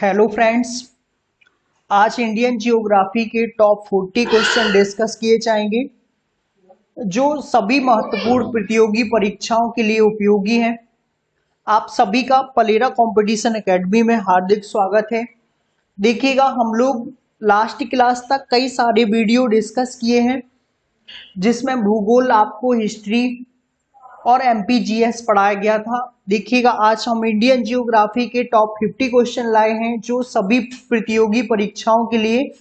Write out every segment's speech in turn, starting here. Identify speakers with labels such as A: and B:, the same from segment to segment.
A: Hello friends, आज Indian geography के top 40 question discuss किए जाएंगे जो सभी महत्वपूर्ण प्रतियोगी परीक्षाओं के लिए उपयोगी हैं। आप सभी का पलेरा कंपटीशन एकेडमी में हार्दिक स्वागत है। देखिएगा, हम लोग लास्ट क्लास तक कई सारे वीडियो डिस्कस किए हैं जिसमें भूगोल, आपको हिस्ट्री और एमपीजीएस पढ़ाया गया था। देखिएगा, आज हम इंडियन जियोग्राफी के टॉप 50 क्वेश्चन लाए हैं जो सभी प्रतियोगी परीक्षाओं के लिए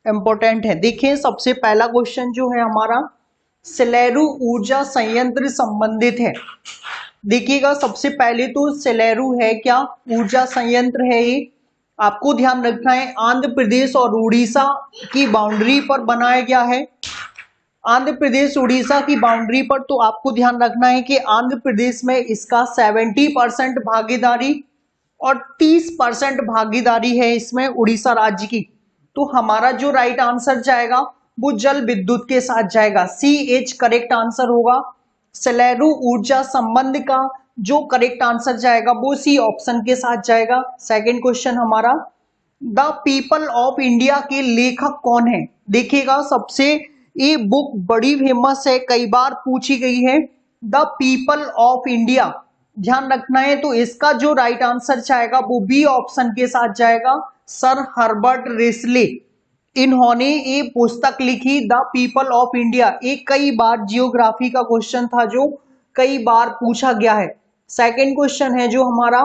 A: इंपॉर्टेंट है। देखिए, सबसे पहला क्वेश्चन जो है हमारा सेलेरू ऊर्जा संयंत्र संबंधित है। देखिएगा, सबसे पहले तो सेलेरू है क्या, ऊर्जा संयंत्र है ये। आपको ध्यान रखना है आंध्र प्रदेश और उड़ीसा की बाउंड्री पर बनाया गया है। आंध्र प्रदेश उड़ीसा की बाउंड्री पर, तो आपको ध्यान रखना है कि आंध्र प्रदेश में इसका 70% भागीदारी और 30% भागीदारी है इसमें उड़ीसा राज्य की। तो हमारा जो राइट आंसर जाएगा वो जल विद्युत के साथ जाएगा। CH करेक्ट आंसर होगा। सेलेरू ऊर्जा संबंध का जो करेक्ट आंसर जाएगा वो C ऑप्शन के साथ जाएगा। सेकेंड क्वेश्चन हमारा, द पीपल ऑफ इंडिया के लेखक कौन है। देखिएगा, सबसे ये बुक बड़ी फेमस है, कई बार पूछी गई है, द पीपल ऑफ इंडिया। ध्यान रखना है, तो इसका जो राइट आंसर जाएगा वो बी ऑप्शन के साथ जाएगा, सर हर्बर्ट रेसले। इन्होंने ये पुस्तक लिखी द पीपल ऑफ इंडिया। एक कई बार जियोग्राफी का क्वेश्चन था जो कई बार पूछा गया है। सेकंड क्वेश्चन है जो हमारा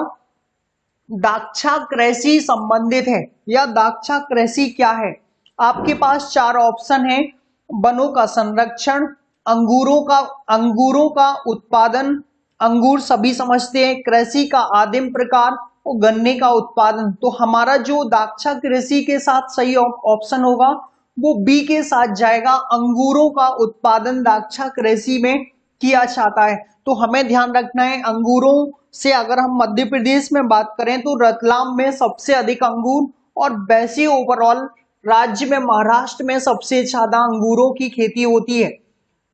A: दाक्षाकृषि संबंधित है, या दाक्षाकृषि क्या है। आपके पास चार ऑप्शन है, वनों का संरक्षण, अंगूरों का उत्पादन, अंगूर सभी समझते हैं, कृषि का आदिम प्रकार और गन्ने का उत्पादन। तो हमारा जो दाक्षाकृषि के साथ सही ऑप्शन होगा वो बी के साथ जाएगा, अंगूरों का उत्पादन दाक्षाकृषि में किया जाता है। तो हमें ध्यान रखना है, अंगूरों से अगर हम मध्य प्रदेश में बात करें तो रतलाम में सबसे अधिक अंगूर, और वैसे ओवरऑल राज्य में महाराष्ट्र में सबसे ज्यादा अंगूरों की खेती होती है।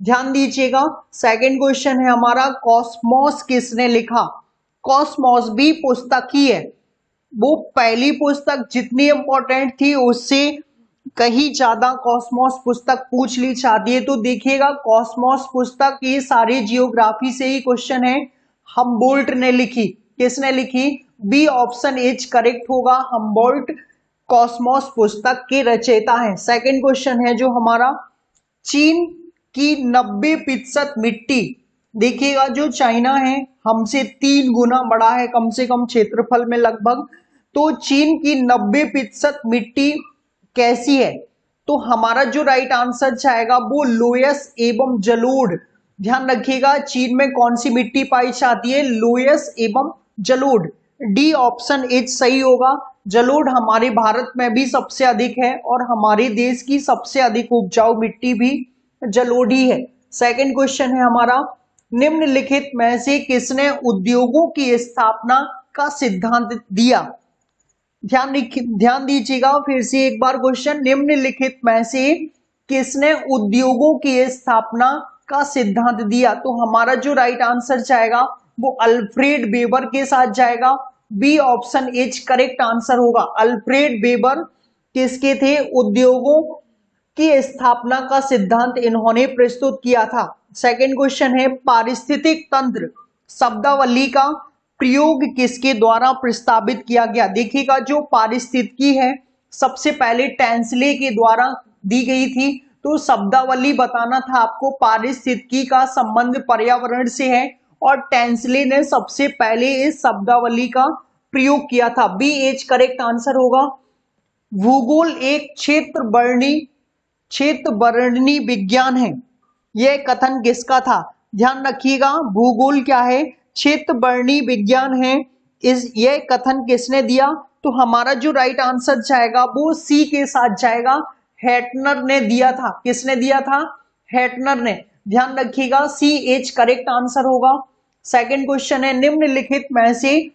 A: ध्यान दीजिएगा। सेकंड क्वेश्चन है हमारा, कॉस्मोस किसने लिखा। कॉस्मोस भी पुस्तक ही है, वो पहली पुस्तक जितनी इंपॉर्टेंट थी उससे कहीं ज्यादा कॉस्मोस पुस्तक पूछ ली जाती है। तो देखिएगा, कॉस्मोस पुस्तक ये सारे जियोग्राफी से ही क्वेश्चन है, हम्बोल्ट ने लिखी। किसने लिखी, बी ऑप्शन एच करेक्ट होगा, हम्बोल्ट कॉस्मोस पुस्तक के रचयिता है। सेकंड क्वेश्चन है जो हमारा, चीन की 90% मिट्टी। देखिएगा, जो चाइना है हमसे 3 गुना बड़ा है कम से कम क्षेत्रफल में लगभग, तो चीन की 90% मिट्टी कैसी है। तो हमारा जो राइट आंसर जाएगा वो लोयस एवं जलोढ़। ध्यान रखिएगा, चीन में कौन सी मिट्टी पाई जाती है, लोयस एवं जलोढ़। डी ऑप्शन एच सही होगा। जलोढ़ हमारे भारत में भी सबसे अधिक है और हमारे देश की सबसे अधिक उपजाऊ मिट्टी भी जलोढ़ी है। सेकंड क्वेश्चन है हमारा, निम्नलिखित में से किसने उद्योगों की स्थापना का सिद्धांत दिया। ध्यान दीजिएगा, फिर से एक बार क्वेश्चन, निम्नलिखित में से किसने उद्योगों की स्थापना का सिद्धांत दिया। तो हमारा जो राइट आंसर जाएगा वो अल्फ्रेड वेबर के साथ जाएगा, B option is correct answer होगा। अल्फ्रेड वेबर किसके थे, उद्योगों की स्थापना का सिद्धांत इन्होंने प्रस्तुत किया था। सेकंड क्वेश्चन है, पारिस्थितिक तंत्र शब्दावली का प्रयोग किसके द्वारा प्रस्तावित किया गया। देखिएगा, जो पारिस्थितिकी है सबसे पहले टेंसले के द्वारा दी गई थी। तो शब्दावली बताना था आपको, पारिस्थितिकी का संबंध पर्यावरण से है और टेंसले ने सबसे पहले इस शब्दावली का प्रयोग किया था। बी एच करेक्ट आंसर होगा। भूगोल एक क्षेत्र वर्णनी विज्ञान है, यह कथन किसका था। ध्यान रखिएगा, भूगोल क्या है, क्षेत्र वर्णनी विज्ञान है, यह कथन किसने दिया। तो हमारा जो राइट आंसर जाएगा वो सी के साथ जाएगा, हेटनर ने दिया था। किसने दिया था, हेटनर ने। ध्यान रखिएगा, सी एच करेक्ट आंसर होगा। सेकंड क्वेश्चन है, निम्नलिखित में से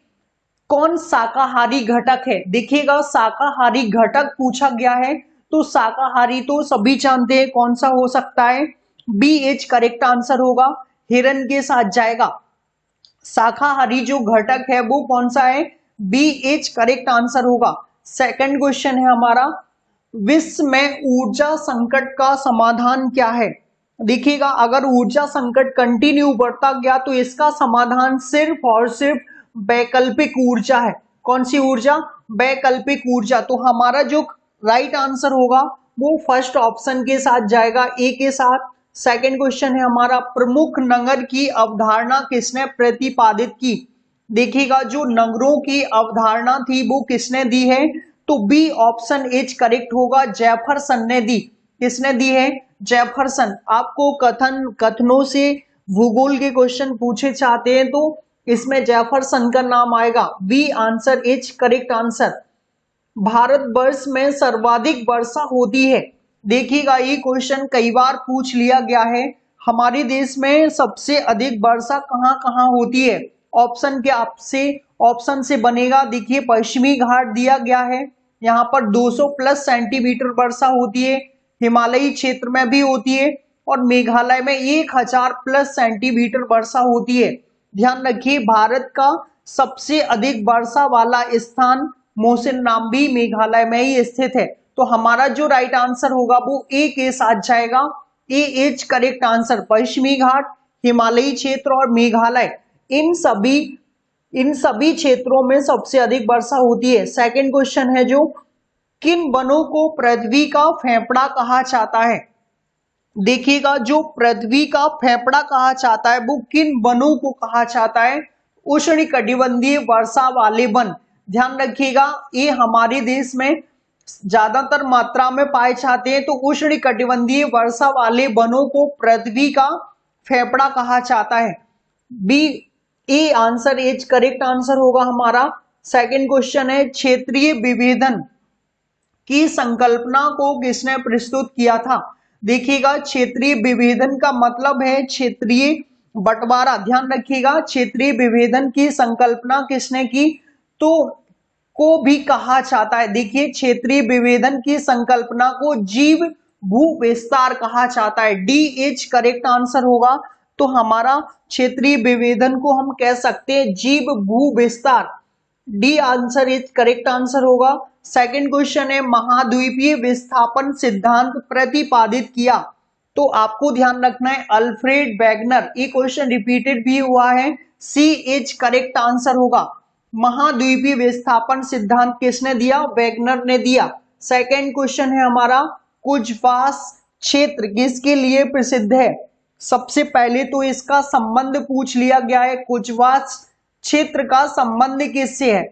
A: कौन शाकाहारी घटक है। देखिएगा, शाकाहारी घटक पूछा गया है, तो शाकाहारी तो सभी जानते हैं कौन सा हो सकता है, बी एच करेक्ट आंसर होगा, हिरन के साथ जाएगा। शाकाहारी जो घटक है वो कौन सा है, बी एच करेक्ट आंसर होगा। सेकंड क्वेश्चन है हमारा, विश्व में ऊर्जा संकट का समाधान क्या है? देखिएगा, अगर ऊर्जा संकट कंटिन्यू बढ़ता गया तो इसका समाधान सिर्फ और सिर्फ वैकल्पिक ऊर्जा है। कौन सी ऊर्जा? वैकल्पिक ऊर्जा। तो हमारा जो राइट आंसर होगा वो फर्स्ट ऑप्शन के साथ जाएगा, ए के साथ। सेकंड क्वेश्चन है हमारा, प्रमुख नगर की अवधारणा किसने प्रतिपादित की? देखिएगा, जो नगरों की अवधारणा थी वो किसने दी है? तो बी ऑप्शन एच करेक्ट होगा, जेफरसन ने दी। किसने दी है? जेफरसन। आपको कथनों से भूगोल के क्वेश्चन पूछे चाहते हैं तो इसमें जेफरसन का नाम आएगा। B answer is correct answer. भारतवर्ष में सर्वाधिक वर्षा होती है। देखिएगा, ये क्वेश्चन कई बार पूछ लिया गया है। हमारे देश में सबसे अधिक वर्षा कहाँ कहाँ होती है? ऑप्शन के आपसे ऑप्शन से बनेगा। देखिए, पश्चिमी घाट दिया गया है, यहाँ पर 200 प्लस सेंटीमीटर वर्षा होती है। हिमालयी क्षेत्र में भी होती है और मेघालय में 1000 प्लस सेंटीमीटर वर्षा होती है। ध्यान रखिए, भारत का सबसे अधिक वर्षा वाला स्थान मौसिनराम मेघालय में ही स्थित है। तो हमारा जो राइट आंसर होगा वो ए के साथ जाएगा। ए इज करेक्ट आंसर। पश्चिमी घाट, हिमालयी क्षेत्र और मेघालय, इन सभी क्षेत्रों में सबसे अधिक वर्षा होती है। सेकंड क्वेश्चन है जो, किन वनों को पृथ्वी का फेफड़ा कहा जाता है? देखिएगा, जो पृथ्वी का फेफड़ा कहा जाता है वो किन वनों को कहा जाता है? उष्णकटिबंधीय वर्षा वाले वन। ध्यान रखिएगा, ये हमारे देश में ज्यादातर मात्रा में पाए जाते हैं। तो उष्णकटिबंधीय वर्षा वाले वनों को पृथ्वी का फेफड़ा कहा जाता है। B a answer is correct answer होगा हमारा। सेकंड क्वेश्चन है, क्षेत्रीय विभेदन की संकल्पना को किसने प्रस्तुत किया था? देखिएगा, क्षेत्रीय विभेदन का मतलब है क्षेत्रीय बंटवारा। ध्यान रखिएगा, क्षेत्रीय विभेदन की संकल्पना किसने की? तो को भी कहा जाता है। देखिए, क्षेत्रीय विभेदन की संकल्पना को जीव भू विस्तार कहा जाता है। डी एच करेक्ट आंसर होगा। तो हमारा क्षेत्रीय विभेदन को हम कह सकते हैं जीव भू विस्तार। D answer is correct answer होगा। सेकंड क्वेश्चन है, महाद्वीपीय विस्थापन सिद्धांत प्रतिपादित किया। तो आपको ध्यान रखना है अल्फ्रेड वेगनर। ये क्वेश्चन रिपीटेड भी हुआ है। सी इज करेक्ट आंसर होगा। महाद्वीपीय विस्थापन सिद्धांत किसने दिया? वेगनर ने दिया। सेकंड क्वेश्चन है हमारा, कुजवास क्षेत्र किसके लिए प्रसिद्ध है? सबसे पहले तो इसका संबंध पूछ लिया गया है। कुजवास क्षेत्र का संबंध किससे है?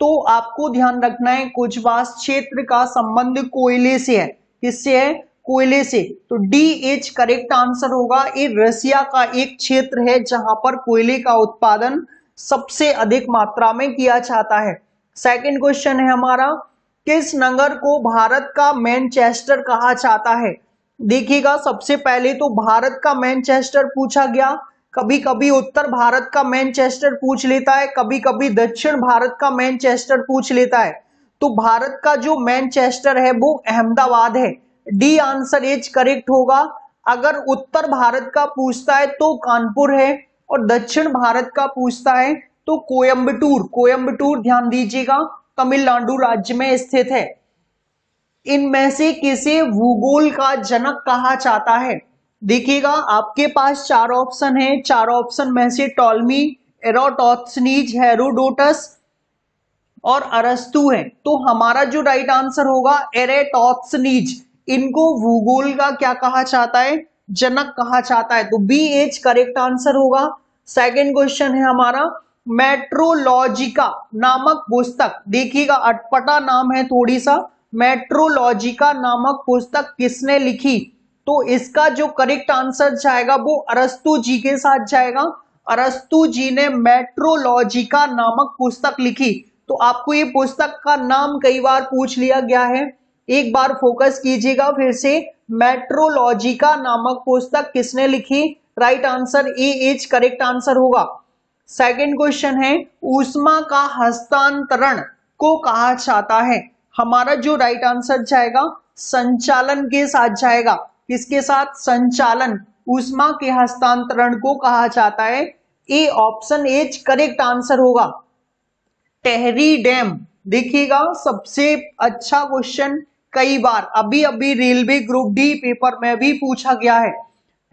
A: तो आपको ध्यान रखना है कुजवास क्षेत्र का संबंध कोयले से है। किससे है? कोयले से। तो डी एच करेक्ट आंसर होगा। ये रसिया का एक क्षेत्र है जहां पर कोयले का उत्पादन सबसे अधिक मात्रा में किया जाता है। सेकंड क्वेश्चन है हमारा, किस नगर को भारत का मैनचेस्टर कहा जाता है? देखिएगा, सबसे पहले तो भारत का मैनचेस्टर पूछा गया। कभी कभी उत्तर भारत का मैनचेस्टर पूछ लेता है, कभी कभी दक्षिण भारत का मैनचेस्टर पूछ लेता है। तो भारत का जो मैनचेस्टर है वो अहमदाबाद है। डी आंसर इज करेक्ट होगा। अगर उत्तर भारत का पूछता है तो कानपुर है और दक्षिण भारत का पूछता है तो कोयम्बटूर। कोयम्बटूर ध्यान दीजिएगा, तमिलनाडु राज्य में स्थित है। इनमें से किसे भूगोल का जनक कहा जाता है? देखिएगा, आपके पास चार ऑप्शन है। चार ऑप्शन में से टॉलमी, एराटोस्थनीज, हेरोडोटस और अरस्तु है। तो हमारा जो राइट आंसर होगा एराटोस्थनीज। इनको भूगोल का क्या कहा जाता है? जनक कहा जाता है। तो बी एच करेक्ट आंसर होगा। सेकंड क्वेश्चन है हमारा, मेट्रोलॉजिका नामक पुस्तक, देखिएगा अटपटा नाम है थोड़ी सा, मेट्रोलॉजिका नामक पुस्तक किसने लिखी? तो इसका जो करेक्ट आंसर जाएगा वो अरस्तु जी के साथ जाएगा। अरस्तु जी ने मेट्रोलॉजिका नामक पुस्तक लिखी। तो आपको ये पुस्तक का नाम कई बार पूछ लिया गया है, एक बार फोकस कीजिएगा फिर से। मेट्रोलॉजिका नामक पुस्तक किसने लिखी? Right answer A H correct answer होगा। सेकंड क्वेश्चन है, ऊष्मा का हस्तांतरण को कहा जाता है? हमारा जो राइट आंसर जाएगा संचालन के साथ जाएगा। किसके साथ? संचालन। ऊष्मा के हस्तांतरण को कहा जाता है। A option is correct answer होगा। टेहरी डैम देखिएगा सबसे अच्छा क्वेश्चन, कई बार अभी अभी रेलवे ग्रुप डी पेपर में भी पूछा गया है।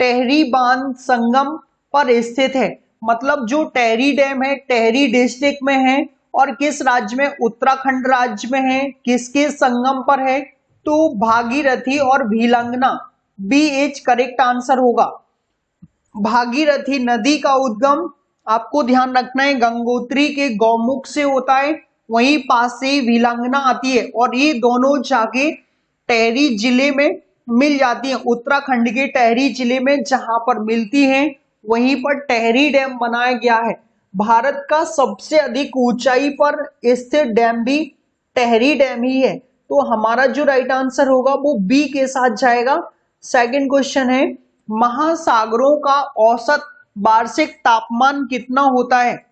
A: टेहरी बांध संगम पर स्थित है, मतलब जो टेहरी डैम है टेहरी डिस्ट्रिक्ट में है और किस राज्य में, उत्तराखंड राज्य में है। किसके संगम पर है, तो भागीरथी और भीलंगना, बी एच करेक्ट आंसर होगा। भागीरथी नदी का उद्गम आपको ध्यान रखना है गंगोत्री के गौमुख से होता है, वहीं पास से भीलंगना आती है और ये दोनों जाके टेहरी जिले में मिल जाती हैं। उत्तराखंड के टेहरी जिले में जहां पर मिलती हैं वहीं पर टेहरी डैम बनाया गया है। भारत का सबसे अधिक ऊंचाई पर स्थित डैम भी टेहरी डैम ही है, तो हमारा जो राइट आंसर होगा वो बी के साथ जाएगा। सेकंड क्वेश्चन है, महासागरों का औसत वार्षिक तापमान कितना होता है।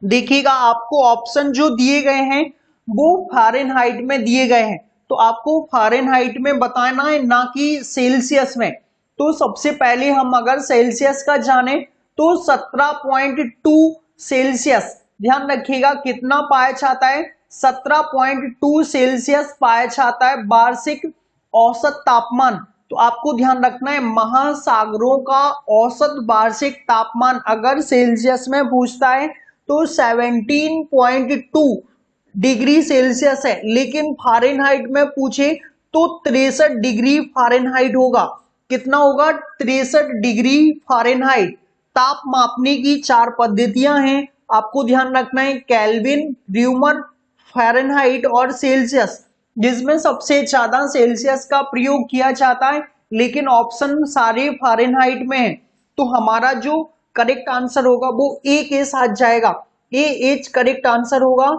A: देखिएगा आपको ऑप्शन जो दिए गए हैं वो फ़ारेनहाइट में दिए गए हैं, तो आपको फ़ारेनहाइट में बताना है ना कि सेल्सियस में। तो सबसे पहले हम अगर सेल्सियस का जाने तो 17.2 सेल्सियस, ध्यान रखिएगा कितना पाया जाता है, 17.2 सेल्सियस पाया जाता है वार्षिक औसत तापमान। तो आपको ध्यान रखना है महासागरों का औसत वार्षिक तापमान अगर सेल्सियस में पूछता है तो 17.2 डिग्री सेल्सियस है, लेकिन फ़ारेनहाइट में पूछे तो 63 डिग्री फ़ारेनहाइट होगा। कितना होगा, 63 डिग्री फ़ारेनहाइट। ताप मापने की 4 पद्धतियां हैं, आपको ध्यान रखना है केल्विन, र्यूमर, फ़ारेनहाइट और सेल्सियस, जिसमें सबसे ज्यादा सेल्सियस का प्रयोग किया जाता है, लेकिन ऑप्शन सारे फ़ारेनहाइट में है। तो हमारा जो करेक्ट आंसर होगा वो ए के साथ जाएगा, ए एच करेक्ट आंसर होगा।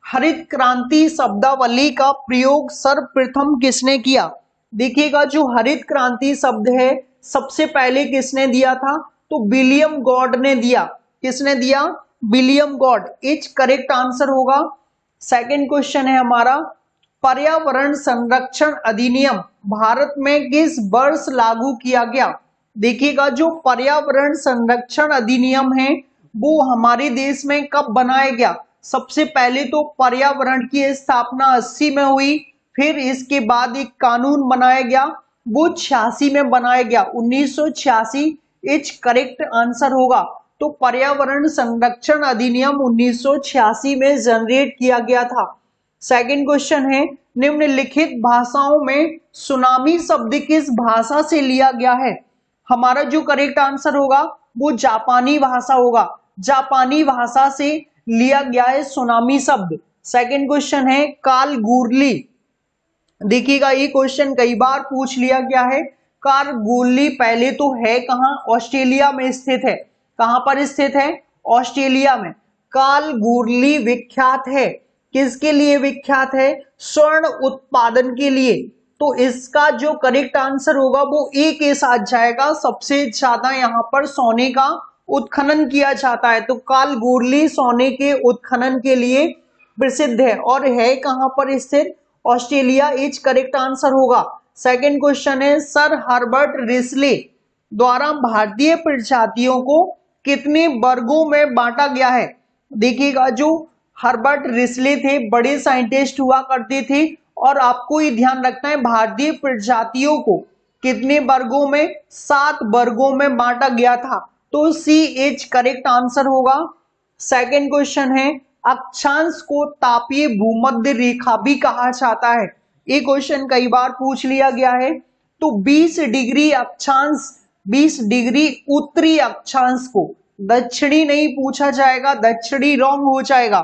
A: हरित क्रांति शब्दावली का प्रयोग सर्वप्रथम किसने किया। देखिएगा जो हरित क्रांति शब्द है सबसे पहले किसने दिया था, तो विलियम गॉड ने दिया। किसने दिया, William God, H correct answer होगा। सेकंड क्वेश्चन है हमारा, पर्यावरण संरक्षण अधिनियम भारत में किस वर्ष लागू किया गया। देखिएगा जो पर्यावरण संरक्षण अधिनियम है वो हमारे देश में कब बनाया गया। सबसे पहले तो पर्यावरण की स्थापना 80 में हुई, फिर इसके बाद एक कानून बनाया गया वो 86 में बनाया गया, 1986 इच करेक्ट आंसर होगा। तो पर्यावरण संरक्षण अधिनियम 1986 में जनरेट किया गया था। सेकंड क्वेश्चन है, निम्नलिखित भाषाओं में सुनामी शब्द किस भाषा से लिया गया है। हमारा जो करेक्ट आंसर होगा वो जापानी भाषा होगा, जापानी भाषा से लिया गया है सुनामी शब्द। सेकंड क्वेश्चन है, काल गुरली, देखिएगा ये क्वेश्चन कई बार पूछ लिया गया है। काल गुरली पहले तो है कहाँ, ऑस्ट्रेलिया में स्थित है। कहां पर स्थित है, ऑस्ट्रेलिया में। काल गुरली विख्यात है, किसके लिए विख्यात है, स्वर्ण उत्पादन के लिए। तो इसका जो करेक्ट आंसर होगा वो ए के साथ जाएगा, सबसे ज्यादा यहाँ पर सोने का उत्खनन किया जाता है। तो काल गुरली सोने के उत्खनन के लिए प्रसिद्ध है और है कहां पर स्थित, ऑस्ट्रेलिया, इज करेक्ट आंसर होगा। सेकंड क्वेश्चन है, सर हर्बर्ट रिसले द्वारा भारतीय प्रजातियों को कितने वर्गों में बांटा गया है। देखिएगा जो हर्बर्ट रिसले थे बड़े साइंटिस्ट हुआ करते थे और आपको ये ध्यान रखना है भारतीय प्रजातियों को कितने वर्गों में, 7 वर्गों में बांटा गया था। तो सी एच करेक्ट आंसर होगा। सेकंड क्वेश्चन है, अक्षांश को तापीय भूमध्य रेखा भी कहा जाता है। ये क्वेश्चन कई बार पूछ लिया गया है। तो 20 डिग्री अक्षांश, 20 डिग्री उत्तरी अक्षांश को, दक्षिणी नहीं पूछा जाएगा, दक्षिणी रॉन्ग हो जाएगा,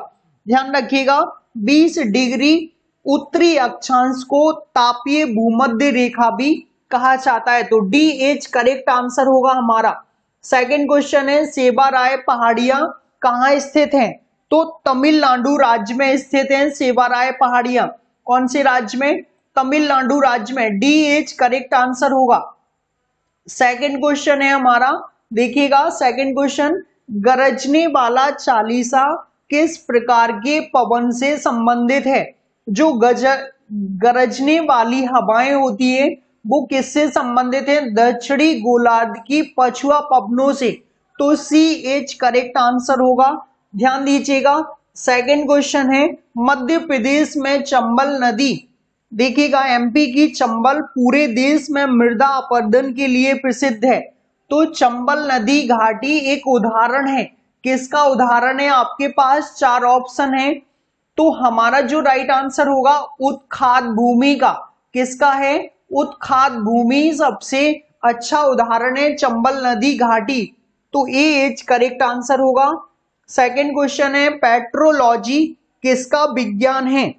A: ध्यान रखिएगा। 20 डिग्री उत्तरी अक्षांश को तापीय भूमध्य रेखा भी कहा जाता है। तो डी एच करेक्ट आंसर होगा हमारा। सेकंड क्वेश्चन है, सेवाराय पहाड़ियां कहाँ स्थित हैं। तो तमिलनाडु राज्य में स्थित हैं सेवाराय पहाड़ियां। कौन से राज्य में, तमिलनाडु राज्य में, डी एच करेक्ट आंसर होगा। सेकंड क्वेश्चन है हमारा, देखिएगा सेकंड क्वेश्चन, गरजने वाला चालीसा किस प्रकार के पवन से संबंधित है। जो गरजने वाली हवाएं होती है वो किससे संबंधित है, दक्षिणी गोलार्ध की पछुआ पवनों से। तो सी एच करेक्ट आंसर होगा। ध्यान दीजिएगा सेकंड क्वेश्चन है मध्य प्रदेश में चंबल नदी, देखिएगा एमपी की चंबल पूरे देश में मृदा अपरदन के लिए प्रसिद्ध है, तो चंबल नदी घाटी एक उदाहरण है। किसका उदाहरण है? आपके पास चार ऑप्शन है, तो हमारा जो राइट आंसर होगा उत्खाद भूमि का। किसका है? उत्खाद भूमि सबसे अच्छा उदाहरण है चंबल नदी घाटी, तो ए करेक्ट आंसर होगा। सेकंड क्वेश्चन है पेट्रोलॉजी किसका विज्ञान है?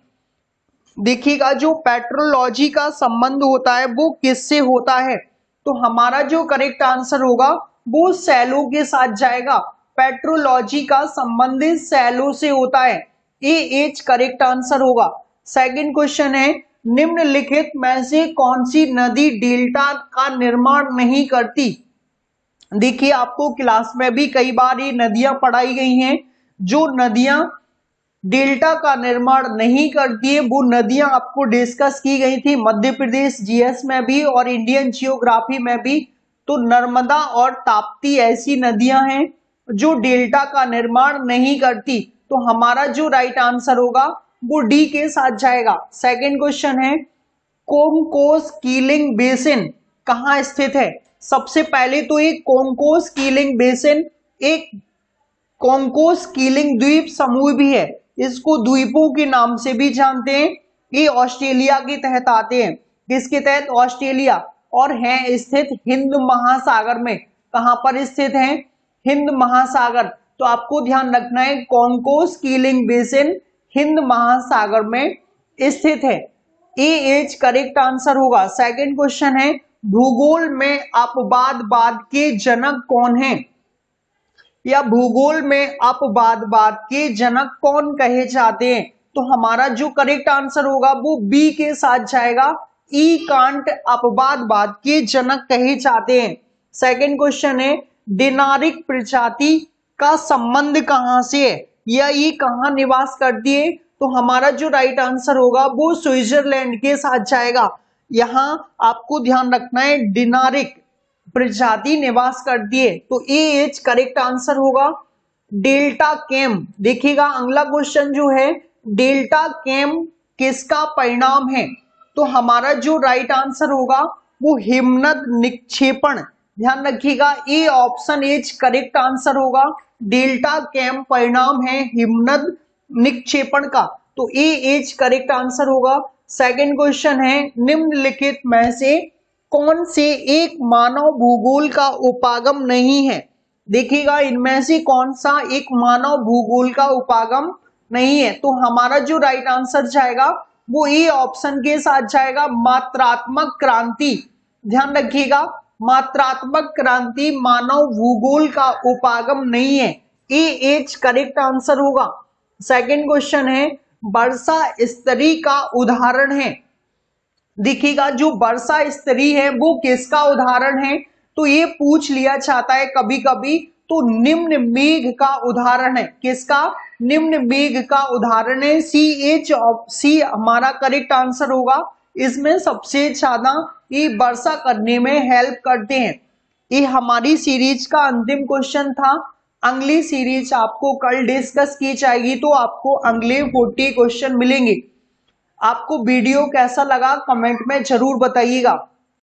A: देखिएगा जो पेट्रोलॉजी का संबंध होता है वो किससे होता है, तो हमारा जो करेक्ट आंसर होगा वो सैलो के साथ जाएगा। पेट्रोलॉजी का संबंध सैलो से होता है, ए करेक्ट आंसर होगा। सेकंड क्वेश्चन है निम्नलिखित में से कौन सी नदी डेल्टा का निर्माण नहीं करती? देखिए आपको क्लास में भी कई बार ये नदियां पढ़ाई गई हैं, जो नदियां डेल्टा का निर्माण नहीं करती है वो नदियां आपको डिस्कस की गई थी मध्य प्रदेश जीएस में भी और इंडियन जियोग्राफी में भी। तो नर्मदा और ताप्ती ऐसी नदियां हैं जो डेल्टा का निर्माण नहीं करती, तो हमारा जो राइट आंसर होगा वो डी के साथ जाएगा। सेकंड क्वेश्चन है कोंकोस कीलिंग बेसिन कहाँ स्थित है? सबसे पहले तो एक कोंकोस कीलिंग बेसिन एक कोंकोस कीलिंग द्वीप समूह भी है, इसको द्वीपों के नाम से भी जानते हैं। ये ऑस्ट्रेलिया के तहत आते हैं। किसके तहत? ऑस्ट्रेलिया, और हैं स्थित हिंद महासागर में। कहां पर स्थित हैं? हिंद महासागर। तो आपको ध्यान रखना है कोंकोस कीलिंग बेसिन हिंद महासागर में स्थित है, ए करेक्ट आंसर होगा। सेकंड क्वेश्चन है भूगोल में अपवादवाद के जनक कौन हैं, या भूगोल में अपवादवाद के जनक कौन कहे जाते हैं? तो हमारा जो करेक्ट आंसर होगा वो बी के साथ जाएगा, ई कांट अपवादवाद के जनक कहे जाते हैं। सेकंड क्वेश्चन है डिनारिक प्रजाति का संबंध कहां से है, या ये कहां निवास करती है? तो हमारा जो राइट आंसर होगा वो स्विट्जरलैंड के साथ जाएगा। यहां आपको ध्यान रखना है डिनारिक प्रजाति निवास करती है, तो ए करेक्ट आंसर होगा। डेल्टा केम, देखिएगा अगला क्वेश्चन जो है डेल्टा केम किसका परिणाम है? तो हमारा जो राइट आंसर होगा वो हिमनद निक्षेपण, ध्यान रखिएगा ए ऑप्शन करेक्ट आंसर होगा। डेल्टा केम परिणाम है हिमनद निक्षेपण का, तो ए करेक्ट आंसर होगा। सेकंड क्वेश्चन है निम्नलिखित में से कौन से एक मानव भूगोल का उपागम नहीं है? देखिएगा इनमें से कौन सा एक मानव भूगोल का उपागम नहीं है, तो हमारा जो राइट आंसर जाएगा वो ए ऑप्शन के साथ जाएगा मात्रात्मक क्रांति। ध्यान रखिएगा मात्रात्मक क्रांति मानव भूगोल का उपागम नहीं है, ए करेक्ट आंसर होगा। सेकंड क्वेश्चन है वर्षा स्तरी का उदाहरण है। देखिएगा जो वर्षा स्तरी है वो किसका उदाहरण है? तो ये पूछ लिया जाता है कभी कभी, तो निम्न मेघ का उदाहरण है। किसका? निम्न मेघ का उदाहरण है, सी हमारा करेक्ट आंसर होगा। इसमें सबसे ज्यादा ये वर्षा करने में हेल्प करते हैं। ये हमारी सीरीज का अंतिम क्वेश्चन था। अगली सीरीज आपको कल डिस्कस की जाएगी, तो आपको अगले 40 क्वेश्चन मिलेंगे। आपको वीडियो कैसा लगा कमेंट में जरूर बताइएगा।